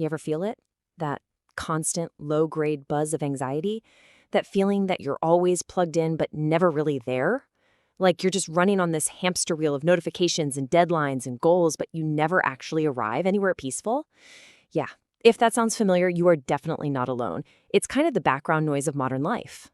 You ever feel it? That constant low-grade buzz of anxiety? That feeling that you're always plugged in but never really there? Like you're just running on this hamster wheel of notifications and deadlines and goals, but you never actually arrive anywhere peaceful? Yeah, if that sounds familiar, you are definitely not alone. It's kind of the background noise of modern life.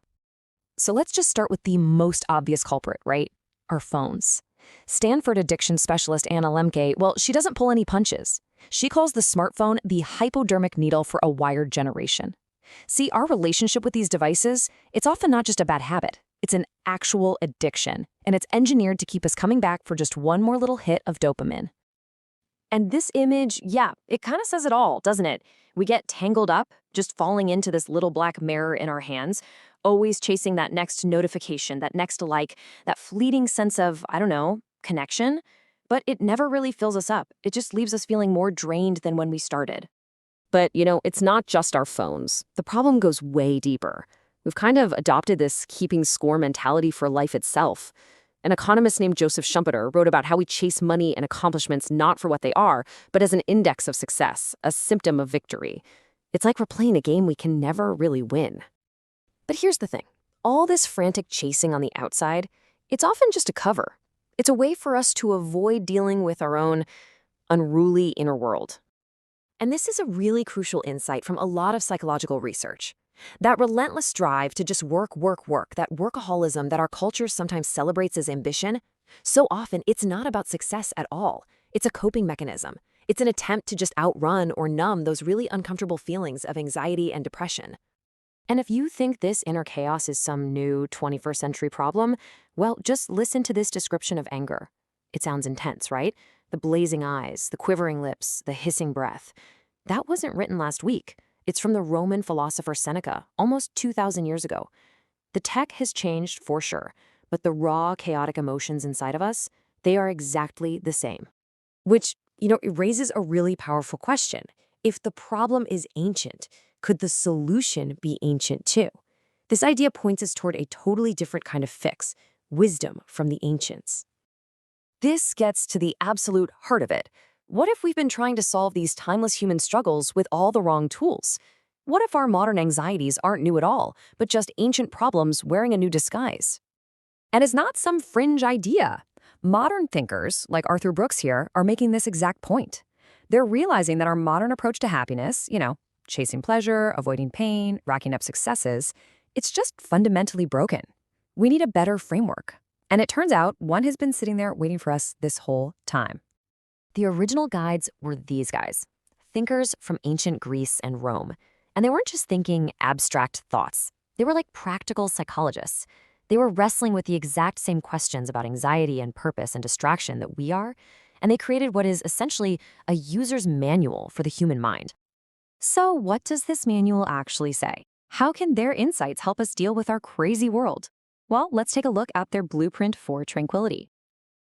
So let's just start with the most obvious culprit, right? Our phones. Stanford addiction specialist Anna Lemke, well, she doesn't pull any punches. She calls the smartphone the hypodermic needle for a wired generation. See, our relationship with these devices, it's often not just a bad habit. It's an actual addiction, and it's engineered to keep us coming back for just one more little hit of dopamine. And this image, yeah, it kind of says it all, doesn't it? We get tangled up, just falling into this little black mirror in our hands, always chasing that next notification, that next like, that fleeting sense of, I don't know, connection. But it never really fills us up. It just leaves us feeling more drained than when we started. But, it's not just our phones. The problem goes way deeper. We've kind of adopted this keeping score mentality for life itself. An economist named Joseph Schumpeter wrote about how we chase money and accomplishments not for what they are, but as an index of success, a symptom of victory. It's like we're playing a game we can never really win. But here's the thing. All this frantic chasing on the outside, it's often just a cover. It's a way for us to avoid dealing with our own unruly inner world. And this is a really crucial insight from a lot of psychological research. That relentless drive to just work, that workaholism that our culture sometimes celebrates as ambition, so often it's not about success at all. It's a coping mechanism. It's an attempt to just outrun or numb those really uncomfortable feelings of anxiety and depression. And if you think this inner chaos is some new 21st century problem, well, just listen to this description of anger. It sounds intense, right? The blazing eyes, the quivering lips, the hissing breath. That wasn't written last week. It's from the Roman philosopher Seneca, almost 2,000 years ago. The tech has changed for sure, but the raw, chaotic emotions inside of us, they are exactly the same. Which, it raises a really powerful question. If the problem is ancient, could the solution be ancient too? This idea points us toward a totally different kind of fix, wisdom from the ancients. This gets to the absolute heart of it. What if we've been trying to solve these timeless human struggles with all the wrong tools? What if our modern anxieties aren't new at all, but just ancient problems wearing a new disguise? And it's not some fringe idea. Modern thinkers, like Arthur Brooks here, are making this exact point. They're realizing that our modern approach to happiness, chasing pleasure, avoiding pain, racking up successes, it's just fundamentally broken. We need a better framework. And it turns out one has been sitting there waiting for us this whole time. The original guides were these guys, thinkers from ancient Greece and Rome. And they weren't just thinking abstract thoughts. They were like practical psychologists. They were wrestling with the exact same questions about anxiety and purpose and distraction that we are. And they created what is essentially a user's manual for the human mind. So what does this manual actually say? How can their insights help us deal with our crazy world? Well, let's take a look at their blueprint for tranquility.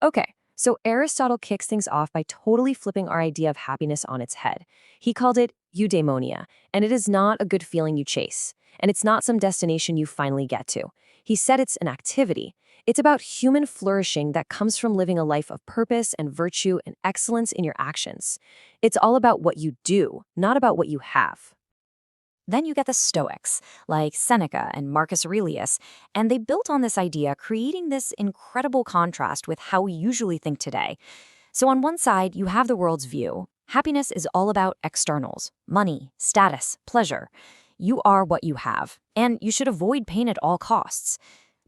Okay, so Aristotle kicks things off by totally flipping our idea of happiness on its head. He called it eudaimonia, and it is not a good feeling you chase, and it's not some destination you finally get to. He said it's an activity. It's about human flourishing that comes from living a life of purpose and virtue and excellence in your actions. It's all about what you do, not about what you have. Then you get the Stoics, like Seneca and Marcus Aurelius, and they built on this idea, creating this incredible contrast with how we usually think today. So on one side, you have the world's view. Happiness is all about externals, money, status, pleasure. You are what you have, and you should avoid pain at all costs.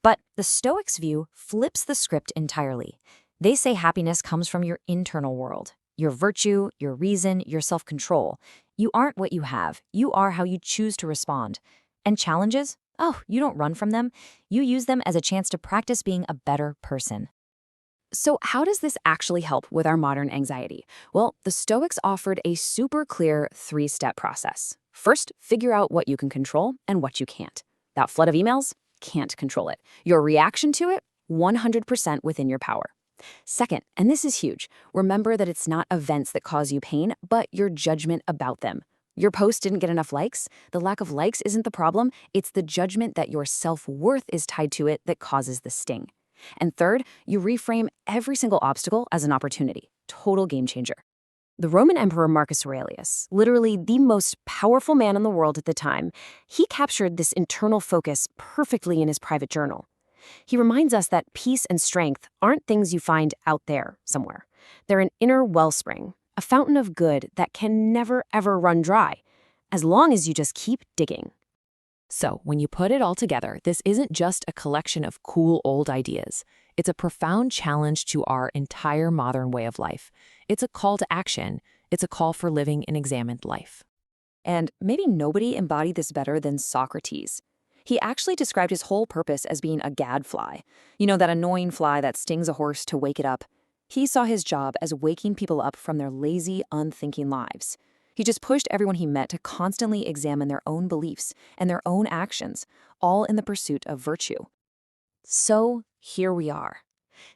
But the Stoics' view flips the script entirely. They say happiness comes from your internal world, your virtue, your reason, your self-control. You aren't what you have. You are how you choose to respond. And challenges? Oh, you don't run from them. You use them as a chance to practice being a better person. So how does this actually help with our modern anxiety? Well, the Stoics offered a super clear 3-step process. First, figure out what you can control and what you can't. That flood of emails? Can't control it. Your reaction to it? 100% within your power. Second, and this is huge, remember that it's not events that cause you pain, but your judgment about them. Your post didn't get enough likes. The lack of likes isn't the problem. It's the judgment that your self-worth is tied to it that causes the sting. And third, you reframe every single obstacle as an opportunity. Total game changer. The Roman Emperor Marcus Aurelius, literally the most powerful man in the world at the time, he captured this internal focus perfectly in his private journal. He reminds us that peace and strength aren't things you find out there somewhere. They're an inner wellspring, a fountain of good that can never ever run dry, as long as you just keep digging. So, when you put it all together, this isn't just a collection of cool old ideas. It's a profound challenge to our entire modern way of life. It's a call to action. It's a call for living an examined life. And maybe nobody embodied this better than Socrates. He actually described his whole purpose as being a gadfly. You know, that annoying fly that stings a horse to wake it up. He saw his job as waking people up from their lazy, unthinking lives. He just pushed everyone he met to constantly examine their own beliefs and their own actions, all in the pursuit of virtue. So, here we are.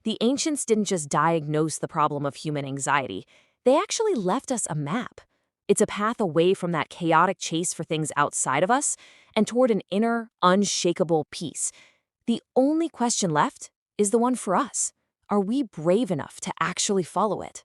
The ancients didn't just diagnose the problem of human anxiety, they actually left us a map. It's a path away from that chaotic chase for things outside of us and toward an inner, unshakable peace. The only question left is the one for us. Are we brave enough to actually follow it?